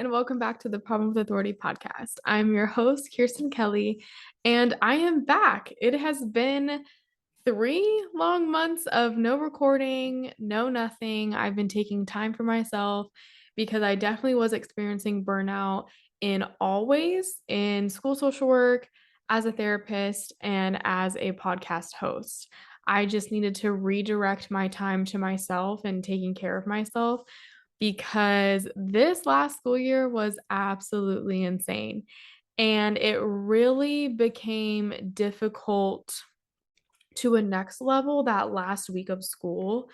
and welcome back to the Problem with Authority podcast. I'm your host, Kiersten Kelley, and I am back. It has been 3 long months of no recording, no nothing. I've been taking time for myself because I definitely was experiencing burnout in all ways in school social work, as a therapist, and as a podcast host. I just needed to redirect my time to myself and taking care of myself because this last school year was absolutely insane. And it really became difficult to a next level that last week of school.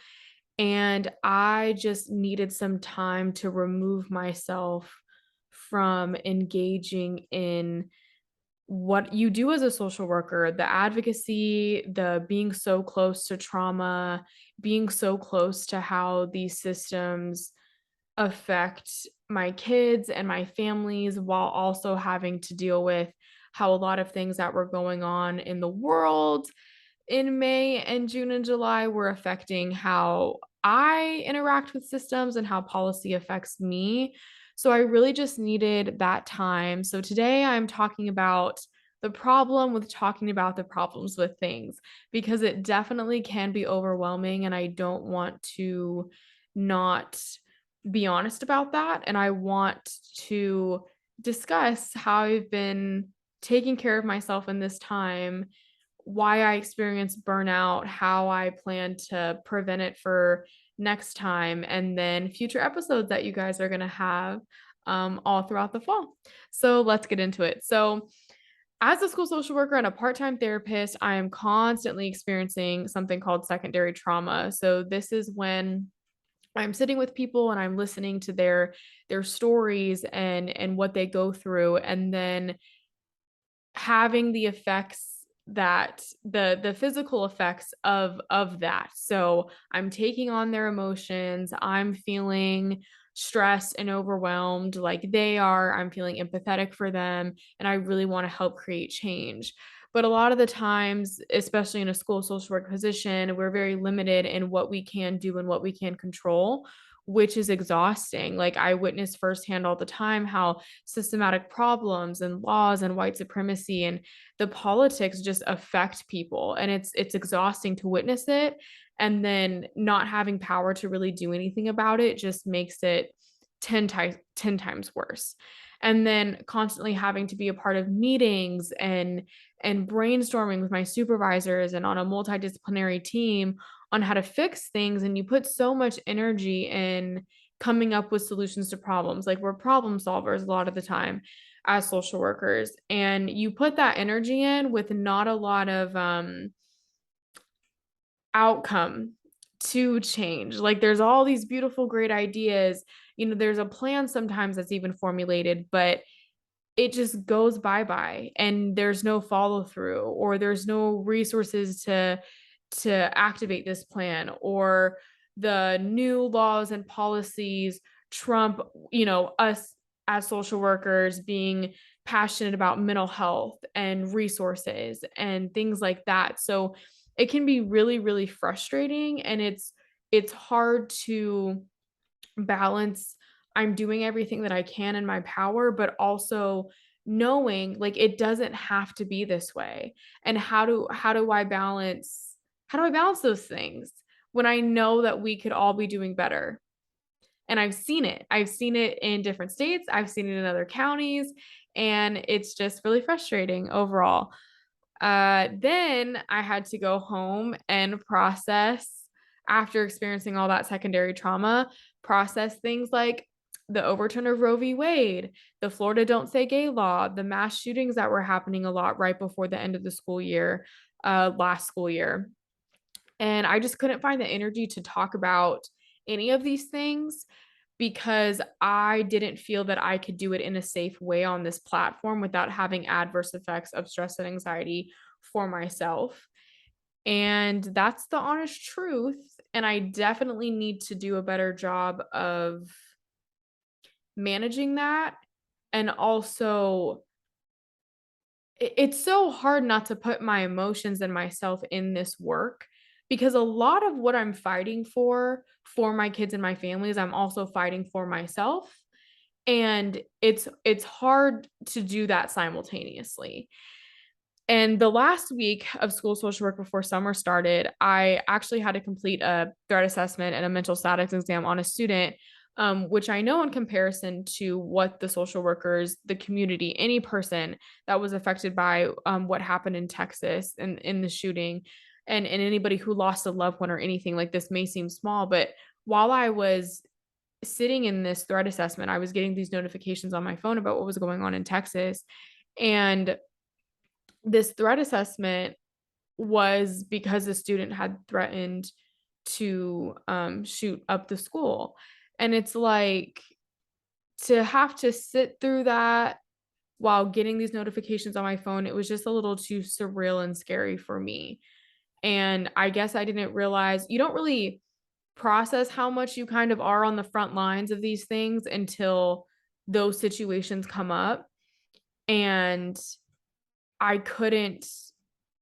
And I just needed some time to remove myself from engaging in what you do as a social worker, the advocacy, the being so close to trauma, being so close to how these systems affect my kids and my families while also having to deal with how a lot of things that were going on in the world in May and June and July were affecting how I interact with systems and how policy affects me. So I really just needed that time. So today I'm talking about the problem with talking about the problems with things because it definitely can be overwhelming and I don't want to not be honest about that. And I want to discuss how I've been taking care of myself in this time, why I experienced burnout, how I plan to prevent it for next time, and then future episodes that you guys are going to have all throughout the fall. So let's get into it. So, as a school social worker and a part time therapist, I am constantly experiencing something called secondary trauma. So, this is when I'm sitting with people and I'm listening to their stories and what they go through, and then having the effects that the physical effects of that. So I'm taking on their emotions, I'm feeling stressed and overwhelmed like they are, I'm feeling empathetic for them, and I really want to help create change. But a lot of the times, especially in a school social work position, we're very limited in what we can do and what we can control, which is exhausting. Like I witness firsthand all the time how systematic problems and laws and white supremacy and the politics just affect people, and it's exhausting to witness it, and then not having power to really do anything about it just makes it 10 times worse. And then constantly having to be a part of meetings and brainstorming with my supervisors and on a multidisciplinary team on how to fix things, and you put so much energy in coming up with solutions to problems. Like we're problem solvers a lot of the time as social workers, and you put that energy in with not a lot of outcome to change. Like there's all these beautiful great ideas, there's a plan sometimes that's even formulated, but it just goes bye and there's no follow through, or there's no resources to activate this plan, or the new laws and policies trump us as social workers being passionate about mental health and resources and things like that. So it can be really really frustrating, and it's hard to balance. I'm doing everything that I can in my power, but also knowing like it doesn't have to be this way. And how do I balance those things when I know that we could all be doing better? And I've seen it. I've seen it in different states, I've seen it in other counties, and it's just really frustrating overall. Then I had to go home and process, after experiencing all that secondary trauma, process things like the overturn of Roe v. Wade, the Florida Don't Say Gay law, the mass shootings that were happening a lot right before the end of the school year, last school year. And I just couldn't find the energy to talk about any of these things because I didn't feel that I could do it in a safe way on this platform without having adverse effects of stress and anxiety for myself. And that's the honest truth. And I definitely need to do a better job of managing that. And also, it's so hard not to put my emotions and myself in this work because a lot of what I'm fighting for my kids and my families, I'm also fighting for myself. And it's hard to do that simultaneously. And the last week of school social work before summer started, I actually had to complete a threat assessment and a mental status exam on a student, which I know in comparison to what the social workers, the community, any person that was affected by what happened in Texas and in the shooting, and anybody who lost a loved one or anything like this may seem small, but while I was sitting in this threat assessment, I was getting these notifications on my phone about what was going on in Texas. And this threat assessment was because the student had threatened to shoot up the school. And it's like to have to sit through that while getting these notifications on my phone, it was just a little too surreal and scary for me. And I guess I didn't realize you don't really process how much you kind of are on the front lines of these things until those situations come up. And I couldn't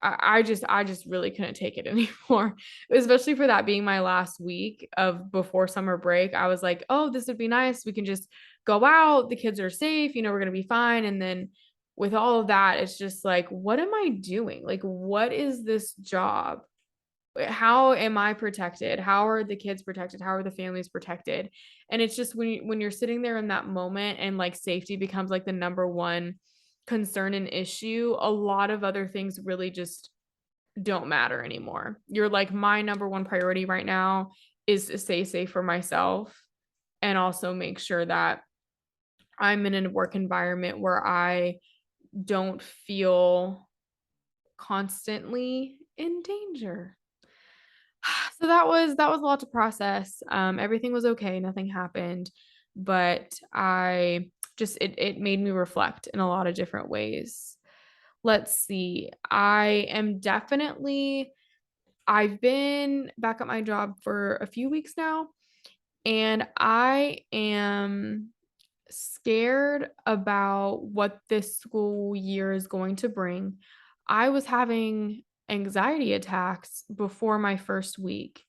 I just really couldn't take it anymore, especially for that being my last week of before summer break. I was like, oh, this would be nice. We can just go out. The kids are safe. We're going to be fine. And then with all of that, it's just like, what am I doing? Like, what is this job? How am I protected? How are the kids protected? How are the families protected? And it's just when you're sitting there in that moment and like safety becomes like the number one concern and issue, a lot of other things really just don't matter anymore. You're like, my number one priority right now is to stay safe for myself and also make sure that I'm in a work environment where I don't feel constantly in danger. So that was a lot to process. Everything was okay, nothing happened, but I just it made me reflect in a lot of different ways. Let's see. I've been back at my job for a few weeks now, and I am scared about what this school year is going to bring. I was having anxiety attacks before my first week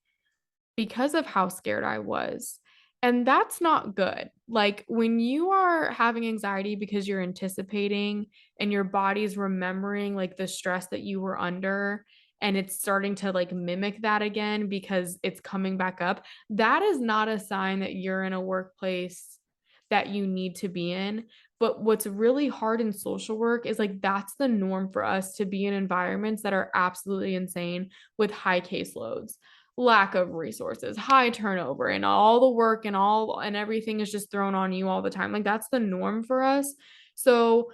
because of how scared I was. And that's not good. Like when you are having anxiety because you're anticipating and your body's remembering like the stress that you were under and it's starting to like mimic that again because it's coming back up, that is not a sign that you're in a workplace that you need to be in. But what's really hard in social work is like that's the norm for us to be in environments that are absolutely insane with high caseloads, lack of resources, high turnover, and all the work and everything is just thrown on you all the time. Like that's the norm for us. So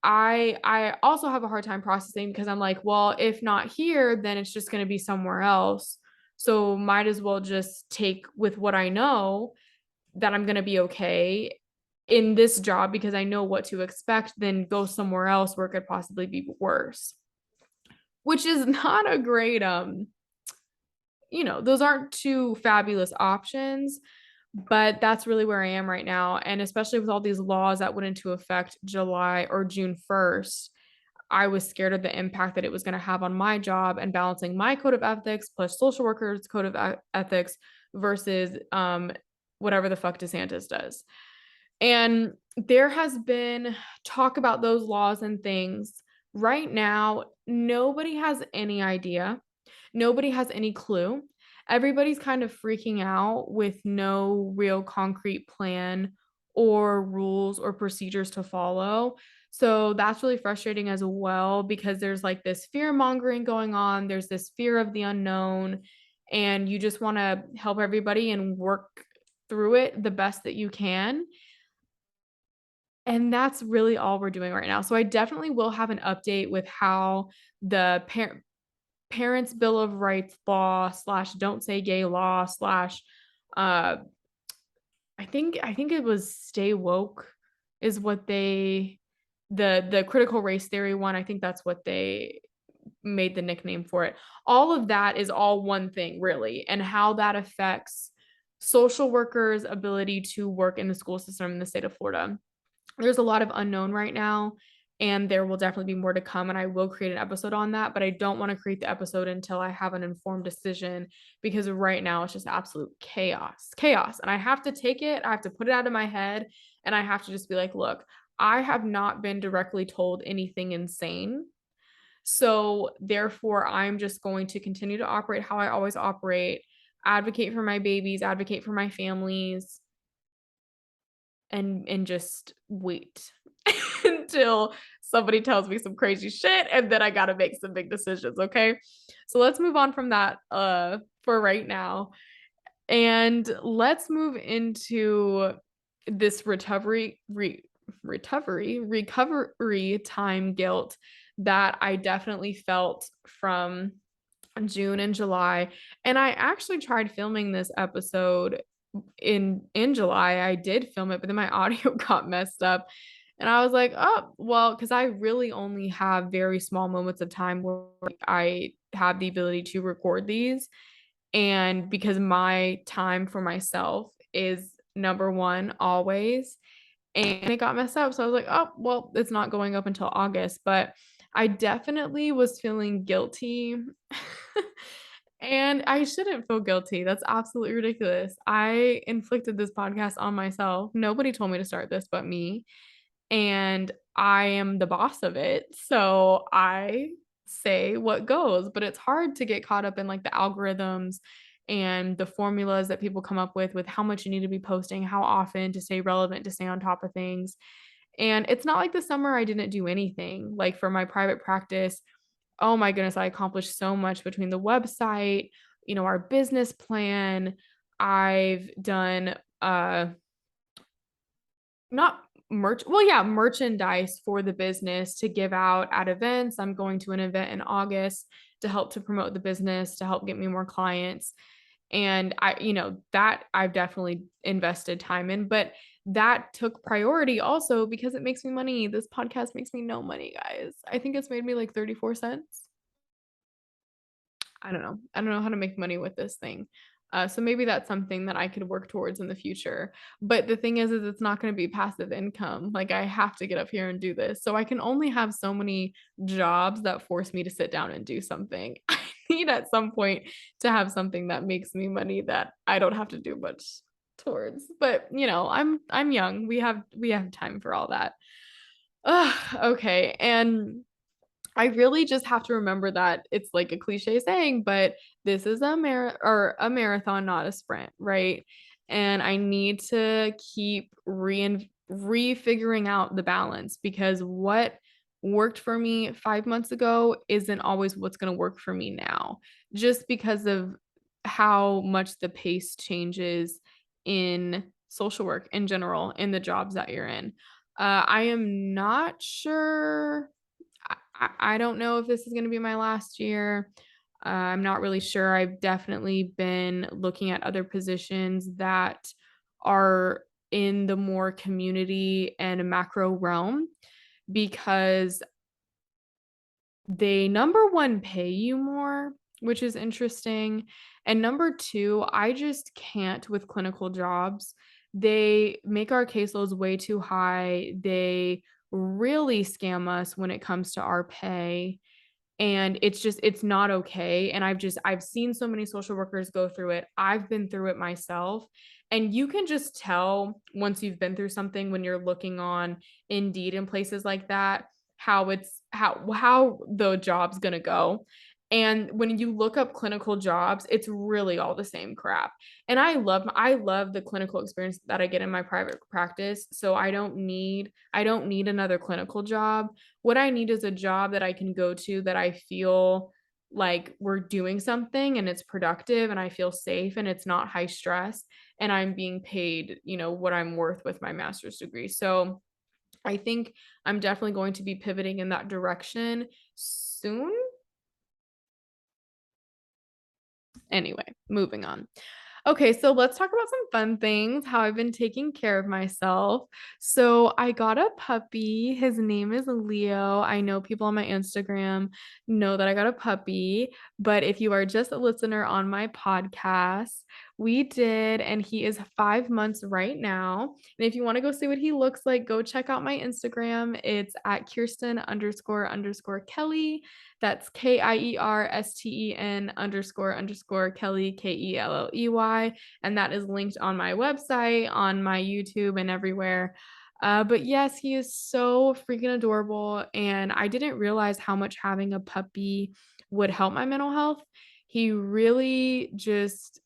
I also have a hard time processing because I'm like, well, if not here, then it's just going to be somewhere else. So might as well just take with what I know that I'm going to be okay in this job because I know what to expect, then go somewhere else where it could possibly be worse. Which is not a great those aren't two fabulous options, but that's really where I am right now. And especially with all these laws that went into effect July or June 1st, I was scared of the impact that it was going to have on my job and balancing my code of ethics plus social workers' code of ethics versus whatever the fuck DeSantis does. And there has been talk about those laws and things. Right now, nobody has any idea. Nobody has any clue. Everybody's kind of freaking out with no real concrete plan or rules or procedures to follow. So that's really frustrating as well because there's like this fear mongering going on. There's this fear of the unknown, and you just want to help everybody and work through it the best that you can. And that's really all we're doing right now. So I definitely will have an update with how the parents bill of rights law slash don't say gay law slash uh I think it was stay woke is what the critical race theory one. I think that's what they made the nickname for it. All of that is all one thing really, and how that affects social workers' ability to work in the school system in the state of Florida. There's a lot of unknown right now, and there will definitely be more to come, and I will create an episode on that, but I don't want to create the episode until I have an informed decision, because right now it's just absolute chaos, and I have to take it, I have to put it out of my head, and I have to just be like, look, I have not been directly told anything insane. So therefore, I'm just going to continue to operate how I always operate, advocate for my babies, advocate for my families, and just wait until somebody tells me some crazy shit, and then I got to make some big decisions, okay? So let's move on from that for right now, and let's move into this recovery time guilt that I definitely felt from June and July. And I actually tried filming this episode in July. I did film it, but then my audio got messed up. And I was like, oh, well, because I really only have very small moments of time where I have the ability to record these. And because my time for myself is number one always, and it got messed up. So I was like, oh, well, it's not going up until August. But I definitely was feeling guilty. And I shouldn't feel guilty. That's absolutely ridiculous. I inflicted this podcast on myself. Nobody told me to start this but me. And I am the boss of it. So I say what goes, but it's hard to get caught up in like the algorithms and the formulas that people come up with how much you need to be posting, how often to stay relevant, to stay on top of things. And it's not like the summer I didn't do anything. Like for my private practice, oh my goodness, I accomplished so much between the website, our business plan. I've done not merchandise for the business to give out at events. I'm going to an event in August to help to promote the business, to help get me more clients. And that I've definitely invested time in, but that took priority also because it makes me money. This podcast makes me no money, guys. I think it's made me like 34 cents. I don't know. I don't know how to make money with this thing. So maybe that's something that I could work towards in the future. But the thing is it's not going to be passive income. Like I have to get up here and do this. So I can only have so many jobs that force me to sit down and do something. I need at some point to have something that makes me money that I don't have to do much towards. But I'm young. We have time for all that. Okay. And I really just have to remember that it's like a cliche saying, but this is a marathon, not a sprint, right? And I need to keep refiguring out the balance, because what worked for me 5 months ago isn't always what's going to work for me now, just because of how much the pace changes in social work in general, in the jobs that you're in. I am not sure. I don't know if this is going to be my last year. I'm not really sure. I've definitely been looking at other positions that are in the more community and macro realm, because they, number one, pay you more, which is interesting. And number two, I just can't with clinical jobs. They make our caseloads way too high. They really scam us when it comes to our pay. And it's not okay. And I've seen so many social workers go through it. I've been through it myself. And you can just tell once you've been through something, when you're looking on Indeed and places like that, how the job's gonna go. And when you look up clinical jobs, it's really all the same crap. And I love the clinical experience that I get in my private practice. So I don't need another clinical job. What I need is a job that I can go to, that I feel like we're doing something and it's productive and I feel safe and it's not high stress and I'm being paid, what I'm worth with my master's degree. So I think I'm definitely going to be pivoting in that direction soon. Anyway, moving on. Okay, so let's talk about some fun things, how I've been taking care of myself. So I got a puppy. His name is Leo. I know people on my Instagram know that I got a puppy, but if you are just a listener on my podcast, We did, and he is 5 months right now. And if you want to go see what he looks like, go check out my Instagram. It's at Kiersten__Kelley. That's KIERSTEN__Kelley, KELLEY. And that is linked on my website, on my YouTube, and everywhere. But yes, he is so freaking adorable. And I didn't realize how much having a puppy would help my mental health. He really just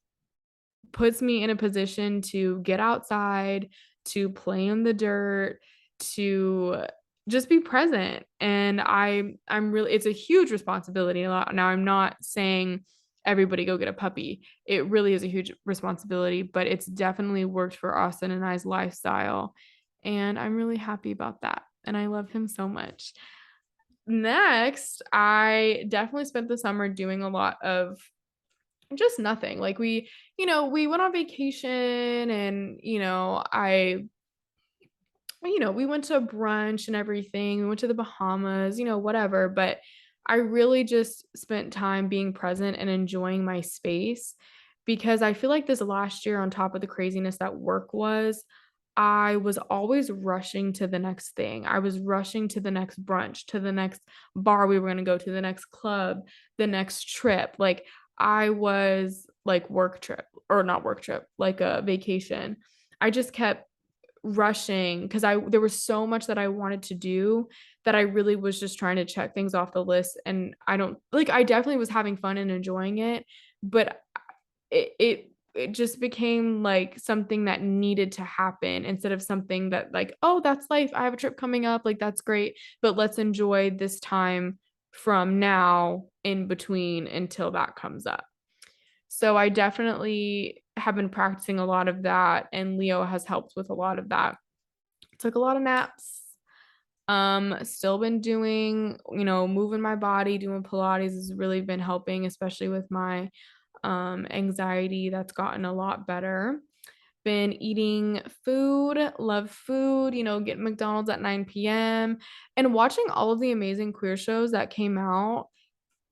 puts me in a position to get outside, to play in the dirt, to just be present. And I'm really, it's a huge responsibility. Now I'm not saying everybody go get a puppy. It really is a huge responsibility, but it's definitely worked for Austin and I's lifestyle. And I'm really happy about that. And I love him so much. Next, I definitely spent the summer doing a lot of just nothing. Like we went on vacation and, we went to brunch and everything. We went to the Bahamas, whatever. But I really just spent time being present and enjoying my space because I feel like this last year, on top of the craziness that work was, I was always rushing to the next thing. I was rushing to the next brunch, to the next bar we were going to go to, the next club, the next trip. Like I was like work trip or not work trip, like a vacation. I just kept rushing because there was so much that I wanted to do that I really was just trying to check things off the list. And I definitely was having fun and enjoying it, but it just became like something that needed to happen instead of something that like, oh, that's life. I have a trip coming up. Like that's great, but let's enjoy this time from now in between until that comes up. So I definitely have been practicing a lot of that, and Leo has helped with a lot of that. Took a lot of naps. Still been doing, moving my body, doing Pilates has really been helping, especially with my anxiety. That's gotten a lot better. Been eating food, love food, getting McDonald's at 9 p.m. and watching all of the amazing queer shows that came out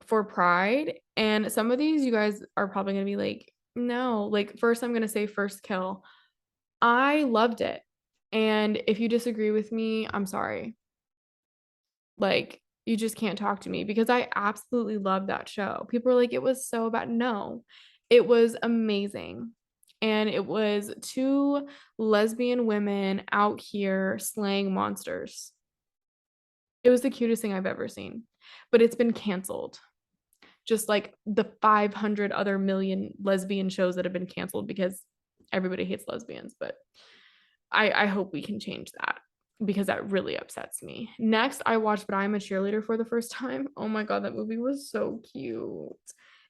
for Pride. And some of these you guys are probably going to be like, no, like first I'm going to say First Kill. I loved it. And if you disagree with me, I'm sorry. Like you just can't talk to me because I absolutely love that show. People are like, it was so bad. No, it was amazing. And it was two lesbian women out here slaying monsters. It was the cutest thing I've ever seen, but it's been canceled. Just like the 500 other million lesbian shows that have been canceled because everybody hates lesbians. But I hope we can change that because that really upsets me. Next, I watched But I'm a Cheerleader for the first time. Oh my God, that movie was so cute.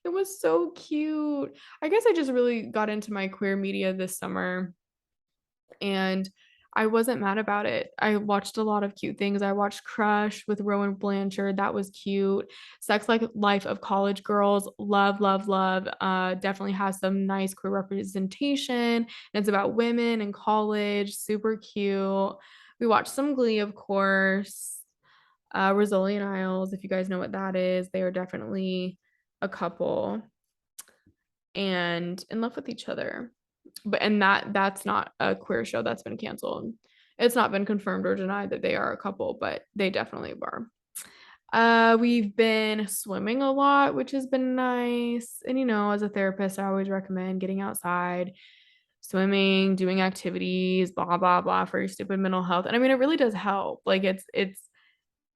It was so cute. I guess I just really got into my queer media this summer and I wasn't mad about it. I watched a lot of cute things. I watched Crush with Rowan Blanchard. That was cute. Sex Like Life of College Girls. Love, love, love. Definitely has some nice queer representation. And it's about women in college. Super cute. We watched some Glee, of course. Rizzoli and Isles, if you guys know what that is. They are definitely a couple and in love with each other. But and that's not a queer show that's been canceled. It's not been confirmed or denied that they are a couple, but they definitely were. We've been swimming a lot, which has been nice. And as a therapist, I always recommend getting outside, swimming, doing activities, blah blah blah for your stupid mental health. And I mean, it really does help. Like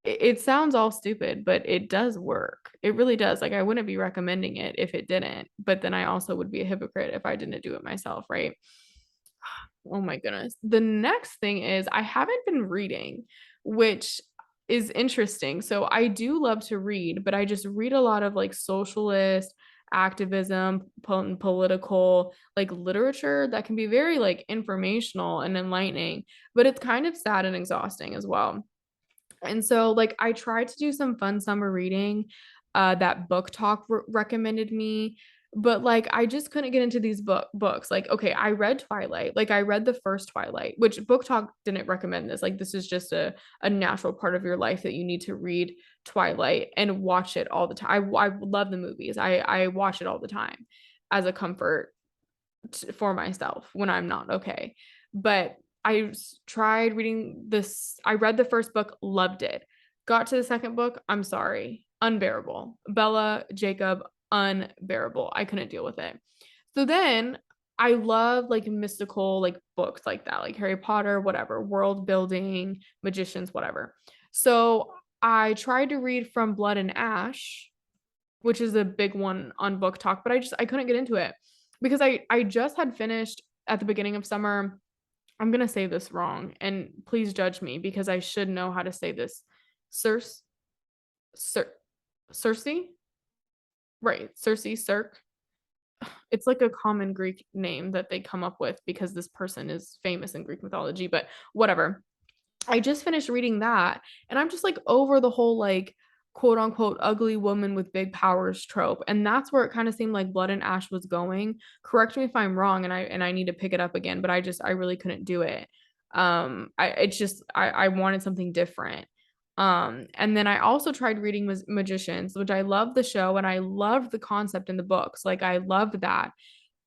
it sounds all stupid, but it does work. It really does. Like I wouldn't be recommending it if it didn't, but then I also would be a hypocrite if I didn't do it myself, right? Oh my goodness. The next thing is I haven't been reading, which is interesting. So I do love to read, but I just read a lot of like socialist activism, political like literature that can be very like informational and enlightening, but it's kind of sad and exhausting as well. And so like I tried to do some fun summer reading that Book Talk recommended me, but like I just couldn't get into these books. Like okay, I read Twilight. Like I read the first Twilight, which Book Talk didn't recommend this. Like this is just a natural part of your life that you need to read Twilight and watch it all the time. I love the movies. I watch it all the time as a comfort for myself when I'm not okay. But I tried reading this. I read the first book, loved it. Got to the second book, I'm sorry, unbearable. Bella, Jacob, unbearable. I couldn't deal with it. So then I love like mystical like books like that, like Harry Potter, whatever, world building, magicians, whatever. So I tried to read From Blood and Ash, which is a big one on Book Talk, but I couldn't get into it because I just had finished at the beginning of summer. I'm gonna say this wrong, and please judge me because I should know how to say this. Circe, Cir- Circe, right? Circe, Cirque. It's like a common Greek name that they come up with because this person is famous in Greek mythology, but whatever. I just finished reading that and I'm just like over the whole like quote unquote ugly woman with big powers trope. And that's where it kind of seemed like Blood and Ash was going. Correct me if I'm wrong and I need to pick it up again, but I really couldn't do it. I wanted something different. And then I also tried reading Magicians, which I love the show and I loved the concept in the books. Like I loved that.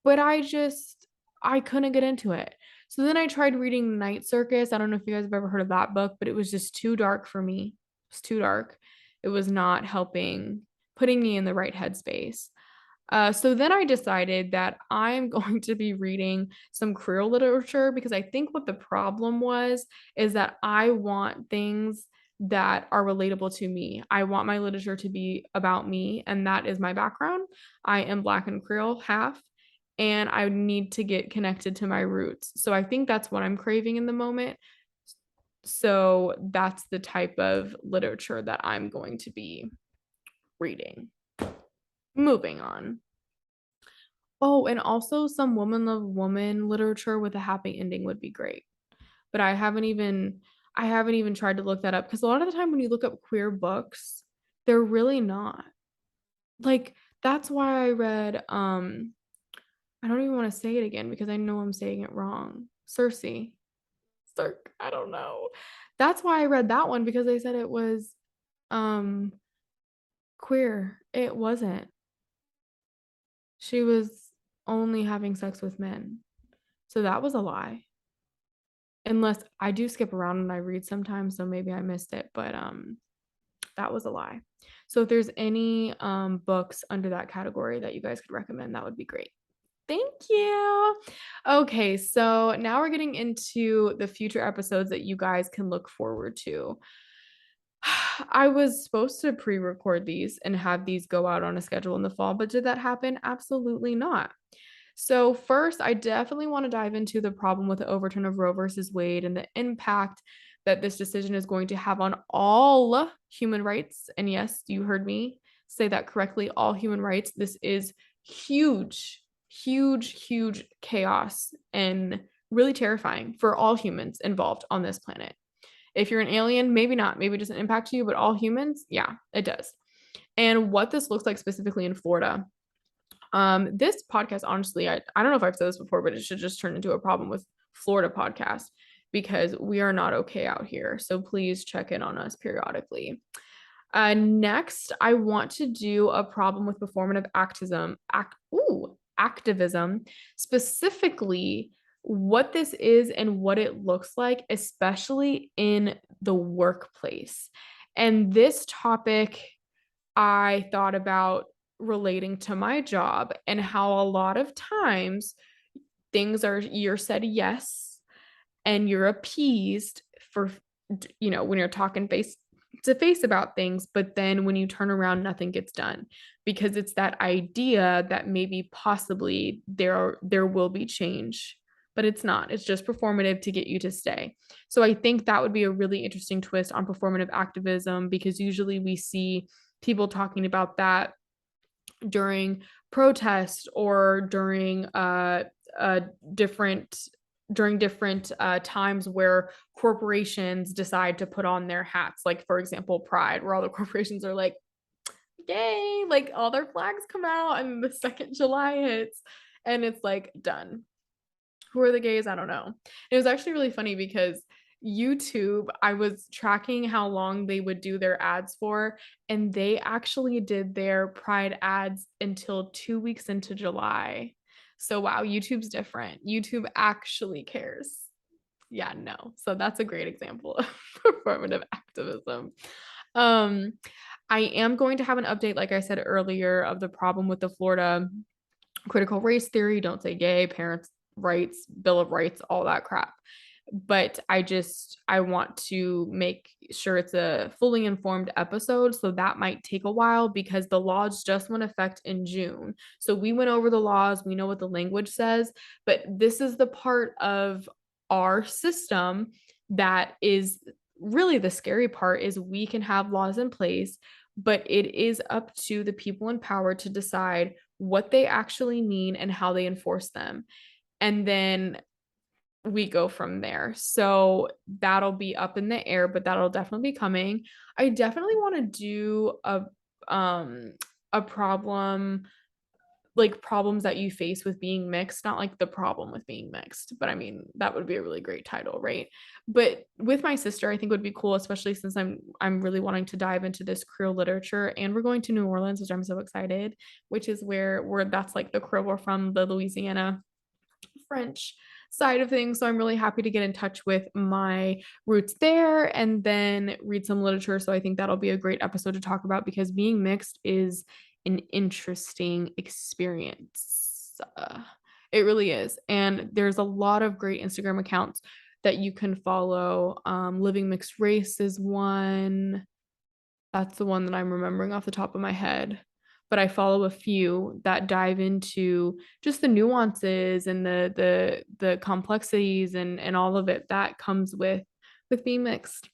But I couldn't get into it. So then I tried reading Night Circus. I don't know if you guys have ever heard of that book, but it was just too dark for me. It was too dark. It was not helping, putting me in the right headspace. So then I decided that I'm going to be reading some queer literature because I think what the problem was is that I want things that are relatable to me. I want my literature to be about me, and that is my background. I am Black and Creole half, and I need to get connected to my roots. So I think that's what I'm craving in the moment. So that's the type of literature that I'm going to be reading. Moving on. Oh, and also some woman love woman literature with a happy ending would be great. But I haven't even tried to look that up because a lot of the time when you look up queer books, they're really not. Like that's why I read I don't even want to say it again because I know I'm saying it wrong. Circe. Cirque, I don't know. That's why I read that one because they said it was um queer. It wasn't. She was only having sex with men. So that was a lie. Unless I do skip around and I read sometimes, so maybe I missed it, but that was a lie. So if there's any books under that category that you guys could recommend, that would be great. Thank you. Okay, so now we're getting into the future episodes that you guys can look forward to. I was supposed to pre-record these and have these go out on a schedule in the fall, but did that happen? Absolutely not. So first, I definitely want to dive into the problem with the overturn of Roe versus Wade and the impact that this decision is going to have on all human rights. And yes, you heard me say that correctly, all human rights. This is huge, huge, huge chaos and really terrifying for all humans involved on this planet. If you're an alien, maybe not, maybe it doesn't impact you, but all humans, yeah, it does. And what this looks like specifically in Florida. This podcast, honestly, I don't know if I've said this before, but it should just turn into a problem with Florida podcast because we are not okay out here. So please check in on us periodically. Next, I want to do a problem with performative activism, specifically what this is and what it looks like, especially in the workplace. And this topic I thought about relating to my job and how a lot of times you're said yes and you're appeased for, when you're talking face to face about things, but then when you turn around, nothing gets done because it's that idea that maybe possibly there will be change, but it's not. It's just performative to get you to stay. So I think that would be a really interesting twist on performative activism because usually we see people talking about that during protest or different during different times where corporations decide to put on their hats, like for example Pride, where all the corporations are like, yay, like all their flags come out and the second July hits and it's like done. Who are the gays? I don't know. It was actually really funny because YouTube, I was tracking how long they would do their ads for, and they actually did their Pride ads until 2 weeks into July. So wow, YouTube's different. YouTube actually cares. Yeah, no. So that's a great example of performative activism. I am going to have an update, like I said earlier, of the problem with the Florida critical race theory, don't say gay, parents' rights, Bill of Rights, all that crap. But I want to make sure it's a fully informed episode. So that might take a while because the laws just went effect in June. So we went over the laws, we know what the language says, but this is the part of our system that is really the scary part is we can have laws in place, but it is up to the people in power to decide what they actually mean and how they enforce them. And then we go from there. So that'll be up in the air, but that'll definitely be coming. I definitely want to do a problem, like problems that you face with being mixed, not like the problem with being mixed, but I mean that would be a really great title, right? But with my sister, I think would be cool, especially since I'm really wanting to dive into this Creole literature, and we're going to New Orleans, which I'm so excited, which is where that's like the Creole we're from, the Louisiana French side of things. So I'm really happy to get in touch with my roots there and then read some literature. So I think that'll be a great episode to talk about because being mixed is an interesting experience. It really is. And there's a lot of great Instagram accounts that you can follow. Living Mixed Race is one. That's the one that I'm remembering off the top of my head. But I follow a few that dive into just the nuances and the complexities and all of it that comes with being mixed.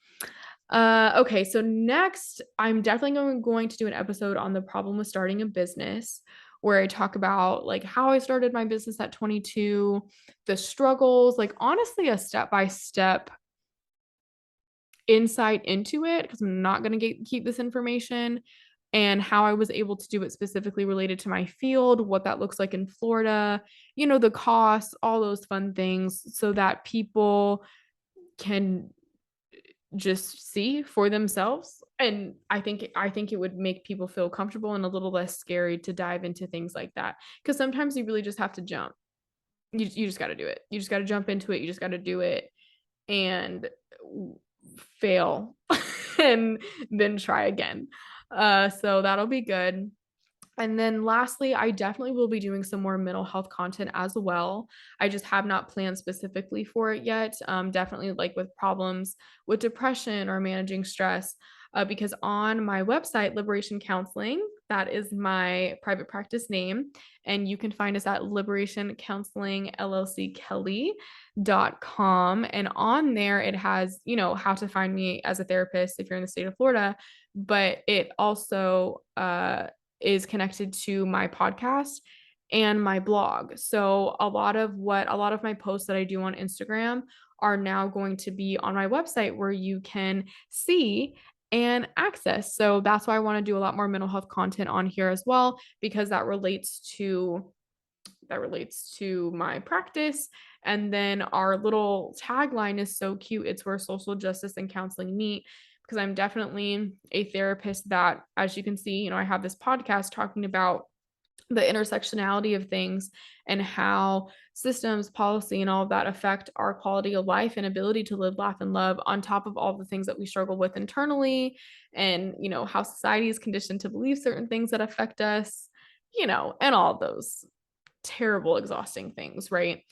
Okay, so next I'm definitely going to do an episode on the problem with starting a business where I talk about like how I started my business at 22, the struggles, like honestly a step-by-step insight into it because I'm not going to keep this information and how I was able to do it specifically related to my field, what that looks like in Florida, the costs, all those fun things so that people can just see for themselves. And I think it would make people feel comfortable and a little less scary to dive into things like that because sometimes you really just have to jump. You just got to do it. You just got to jump into it. You just got to do it and fail and then try again. So that'll be good. And then lastly, I definitely will be doing some more mental health content as well. I just have not planned specifically for it yet. Definitely like with problems with depression or managing stress. Because on my website, Liberation Counseling, that is my private practice name. And you can find us at Liberation Counseling LLC Kelley.com. And on there, it has, how to find me as a therapist if you're in the state of Florida. But it also, is connected to my podcast and my blog. So a lot of my posts that I do on Instagram are now going to be on my website where you can see and access. So that's why I want to do a lot more mental health content on here as well because that relates to my practice. And then our little tagline is so cute. It's where social justice and counseling meet because I'm definitely a therapist that, as you can see, I have this podcast talking about the intersectionality of things and how systems, policy, and all of that affect our quality of life and ability to live, laugh, and love on top of all the things that we struggle with internally and, how society is conditioned to believe certain things that affect us, and all those terrible, exhausting things, right?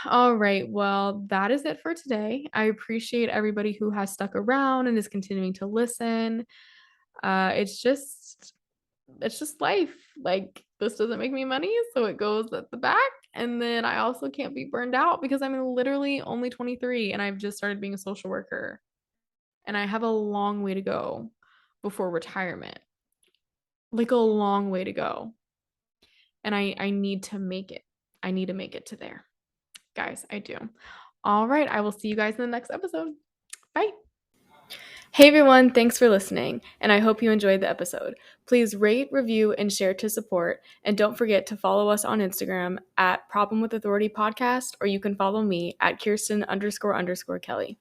All right. Well, that is it for today. I appreciate everybody who has stuck around and is continuing to listen. It's just life. Like this doesn't make me money, so it goes at the back. And then I also can't be burned out because I'm literally only 23 and I've just started being a social worker. And I have a long way to go before retirement. Like a long way to go. And I need to make it. I need to make it to there. Guys, I do. All right. I will see you guys in the next episode. Bye. Hey everyone, thanks for listening, and I hope you enjoyed the episode. Please rate, review, and share to support, and don't forget to follow us on Instagram at Problem with Authority Podcast, or you can follow me at Kiersten __Kelley.